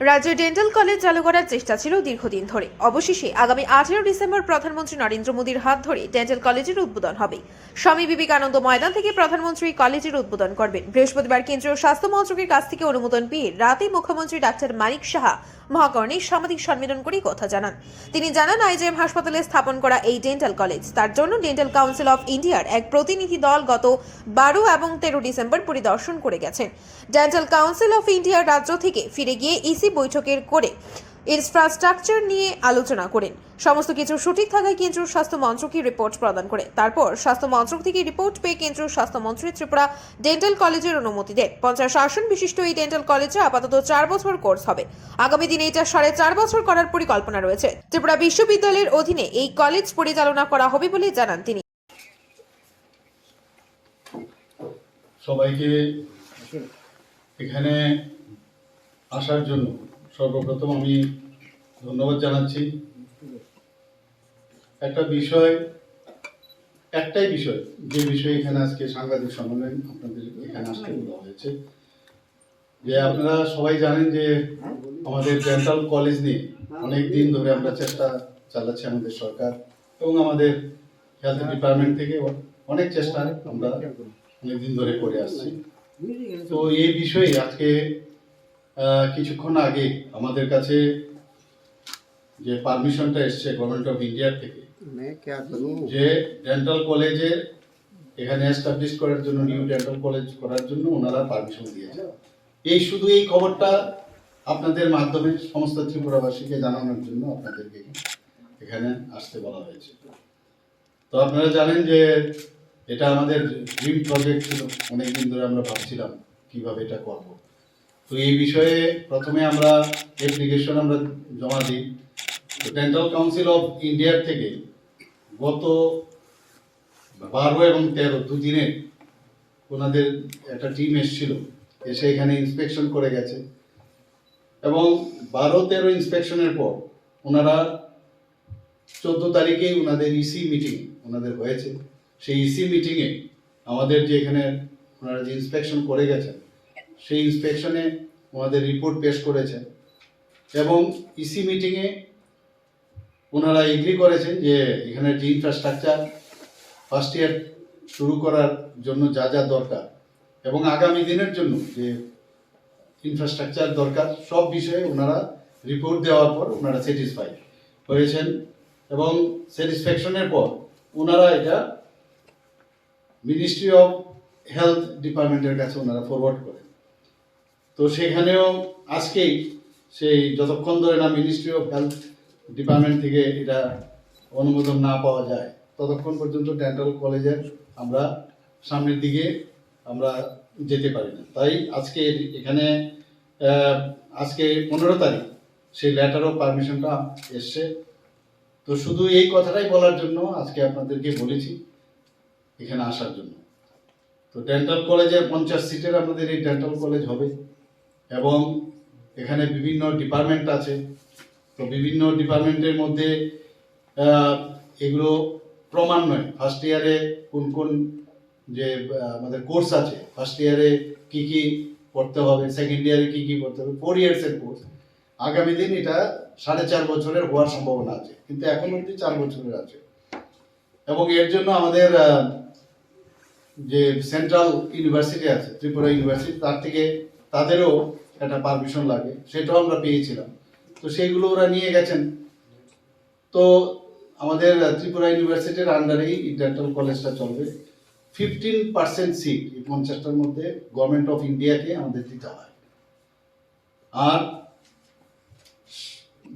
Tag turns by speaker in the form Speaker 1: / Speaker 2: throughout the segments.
Speaker 1: রাজ্যে dental college চালু করার চেষ্টা ছিল দীর্ঘদিন ধরে। অবশেষে আগামী 18 ডিসেম্বর প্রধানমন্ত্রী নরেন্দ্র মোদীর হাত ধরে ডেন্টাল কলেজের উদ্বোধন হবে। স্বামী বিবেকানন্দ ময়দান থেকে প্রধানমন্ত্রী কলেজের উদ্বোধন করবেন। বৃহস্পতিবার কেন্দ্রীয় স্বাস্থ্য মন্ত্রকের কাছ থেকে অনুমোদন পেয়ে রাতে মুখ্যমন্ত্রী ডাক্তার মানিক সাহা মহাকর্ণে সাংবাদিক সম্মেলন করে কথা জানান। তিনি জানান, আইজিএম হাসপাতালে স্থাপন করা এই ডেন্টাল কলেজ, তার জন্য ডেন্টাল কাউন্সিল অফ ইন্ডিয়ার এক প্রতিনিধি দল গত 12 এবং 13 ডিসেম্বর পরিদর্শন করে গেছেন। ডেন্টাল কাউন্সিল অফ ইন্ডিয়ার রাজ্য থেকে ফিরে গিয়ে ইসি বৈঠকের করে ইনফ্রাস্ট্রাকচার নিয়ে আলোচনা করেন। সমস্ত কিছু সঠিক থাকায় কেন্দ্রীয় স্বাস্থ্য মন্ত্রককে রিপোর্ট প্রদান করে। তারপর স্বাস্থ্য মন্ত্রক থেকে রিপোর্ট পেয়ে কেন্দ্রীয় স্বাস্থ্যমন্ত্রী ত্রিপুরা ডেন্টাল কলেজের অনুমতি দেন। 50 আসন বিশিষ্ট এই ডেন্টাল কলেজে আপাতত 4 বছর কোর্স হবে। আগামী দিনে এটা 4.5 বছর করার পরিকল্পনা রয়েছে। ত্রিপুরা বিশ্ববিদ্যালয়ের অধীনে এই কলেজ পরিচালনা করা হবে বলে জানান তিনি।
Speaker 2: সবাইকে এখানে আসার জন্য সর্বপ্রথম আমি ধন্যবাদ জানাচ্ছি। একটাই বিষয় যে বিষয়ে এখানে আজকে সাংবাদিক সম্মেলন আপনাদের এখানে আসতে বলা হয়েছে, যে আপনারা সবাই জানেন যে আমাদের ডেন্টাল কলেজ নিয়ে অনেক দিন ধরে আমরা চেষ্টা চালাচ্ছি, আমাদের সরকার এবং আমাদের হেলথ ডিপার্টমেন্ট থেকে অনেক চেষ্টা আমরা অনেকদিন ধরে করে আসছি। তো এই বিষয়ে আজকে কিছুক্ষণ আগে আমাদের কাছে যে পারমিশনটা এসছে গভর্নমেন্ট অফ ইন্ডিয়ার থেকে, যে ডেন্টাল কলেজে এখানে এস্টাবলিশ করার জন্য, নিউ ডেন্টাল কলেজ করার জন্য ওনারা পারমিশন দিয়েছে। শুধু এই খবরটা আপনাদের মাধ্যমে সমস্ত ত্রিপুরাবাসীকে জানানোর জন্য আপনাদেরকে এখানে আসতে বলা হয়েছে। তো আপনারা জানেন যে এটা আমাদের ড্রিম প্রজেক্ট ছিল, অনেকদিন ধরে আমরা ভাবছিলাম কিভাবে এটা করব। তো এই বিষয়ে প্রথমে আমরা অ্যাপ্লিকেশন আমরা জমা দিই। ডেন্টাল কাউন্সিল অফ ইন্ডিয়ার থেকে গত 12 এবং 13 দুদিনে ওনাদের একটা টিম এসেছিল, এসে এখানে ইন্সপেকশন করে গেছে এবং 12-13 ইন্সপেকশনের পর ওনারা 14 তারিখেই ওনাদের ইসি মিটিং ওনাদের হয়েছে। সেই ইসি মিটিংয়ে আমাদের যে এখানে ওনারা যে ইন্সপেকশন করে গেছেন, সেই ইন্সপেকশনে ওনাদের রিপোর্ট পেশ করেছেন এবং ইসি মিটিংয়ে ওনারা এগ্রি করেছেন যে এখানে যে ইনফ্রাস্ট্রাকচার ফার্স্ট ইয়ার শুরু করার জন্য যা যা দরকার এবং আগামী দিনের জন্য যে ইনফ্রাস্ট্রাকচার দরকার, সব বিষয়ে ওনারা রিপোর্ট দেওয়ার পর ওনারা স্যাটিসফাই হয়েছেন এবং স্যাটিসফ্যাকশনের পর ওনারা এটা মিনিস্ট্রি অফ হেলথ ডিপার্টমেন্টের কাছে ওনারা ফরওয়ার্ড করেন। তো সেখানেও আজকেই সেই যতক্ষণ ধরে না মিনিস্ট্রি অফ হেলথ ডিপার্টমেন্ট থেকে এটা অনুমোদন না পাওয়া যায়, ততক্ষণ পর্যন্ত ডেন্টাল কলেজের আমরা সামনের দিকে আমরা যেতে পারি না। তাই আজকে এখানে আজকে 15 তারিখ সেই লেটার অফ পারমিশনটা এসছে। তো শুধু এই কথাটাই বলার জন্য আজকে আপনাদেরকে বলেছি এখানে আসার জন্য। তো ডেন্টাল কলেজে 50 সিটের আমাদের এই ডেন্টাল কলেজ হবে এবং এখানে বিভিন্ন ডিপার্টমেন্ট আছে। তো বিভিন্ন ডিপার্টমেন্টের মধ্যে এগুলো ক্রমান্বয়ে ফার্স্ট ইয়ারে কোন কোন যে আমাদের কোর্স আছে, ফার্স্ট ইয়ারে কি কি পড়তে হবে, সেকেন্ড ইয়ারে কি কি পড়তে হবে, 4 ইয়ার্সের কোর্স। আগামী দিন এটা 4.5 বছরের হওয়ার সম্ভাবনা আছে, কিন্তু এখন অবধি 4 বছরের আছে এবং এর জন্য আমাদের যে সেন্ট্রাল ইউনিভার্সিটি আছে, ত্রিপুরা ইউনিভার্সিটি, তার থেকে তাদেরও একটা পারমিশন লাগে, সেটাও আমরা পেয়েছিলাম। তো সেইগুলো ওরা নিয়ে গেছেন। তো আমাদের ত্রিপুরা ইউনিভার্সিটির আন্ডারেই ডেন্টাল কলেজটা চলবে। 15% সিট এই 50টার মধ্যে গভর্নমেন্ট অফ ইন্ডিয়াকে আমাদের দিতে হয়, আর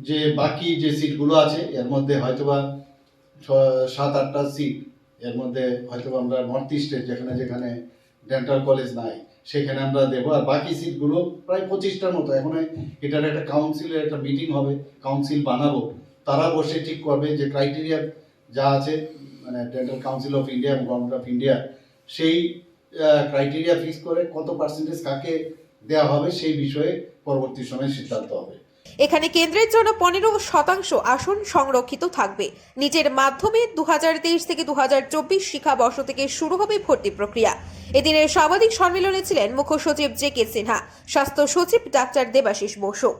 Speaker 2: যে বাকি যে সিটগুলো আছে এর মধ্যে হয়তোবা 7-8টা সিট এর মধ্যে হয়তোবা আমরা নর্থ ইস্টে যেখানে যেখানে ডেন্টাল কলেজ নাই সেখানে আমরা দেবো, আর বাকি সিটগুলো প্রায় 25টার মতো। এখন এটার একটা কাউন্সিলের একটা মিটিং হবে, কাউন্সিল বানাবো, তারা বসে ঠিক করবে যে ক্রাইটেরিয়া যা আছে, মানে ডেন্টাল কাউন্সিল অফ ইন্ডিয়া এবং গভর্নমেন্ট অফ ইন্ডিয়া সেই ক্রাইটেরিয়া ফিক্স করে কত পার্সেন্টেজ কাকে দেওয়া হবে সেই বিষয়ে পরবর্তী সময়ে সিদ্ধান্ত হবে।
Speaker 1: এখানে কেন্দ্রের জন্য 15% আসন সংরক্ষিত থাকবে। নিচের মাধ্যমে 2023 থেকে 2024 শিক্ষাবর্ষ থেকে শুরু হবে ভর্তি প্রক্রিয়া। এদিনের সাংবাদিক সম্মেলনে ছিলেন মুখ্য সচিব জে কে সিনহা, স্বাস্থ্য সচিব ডাক্তার দেবাশিস বসু।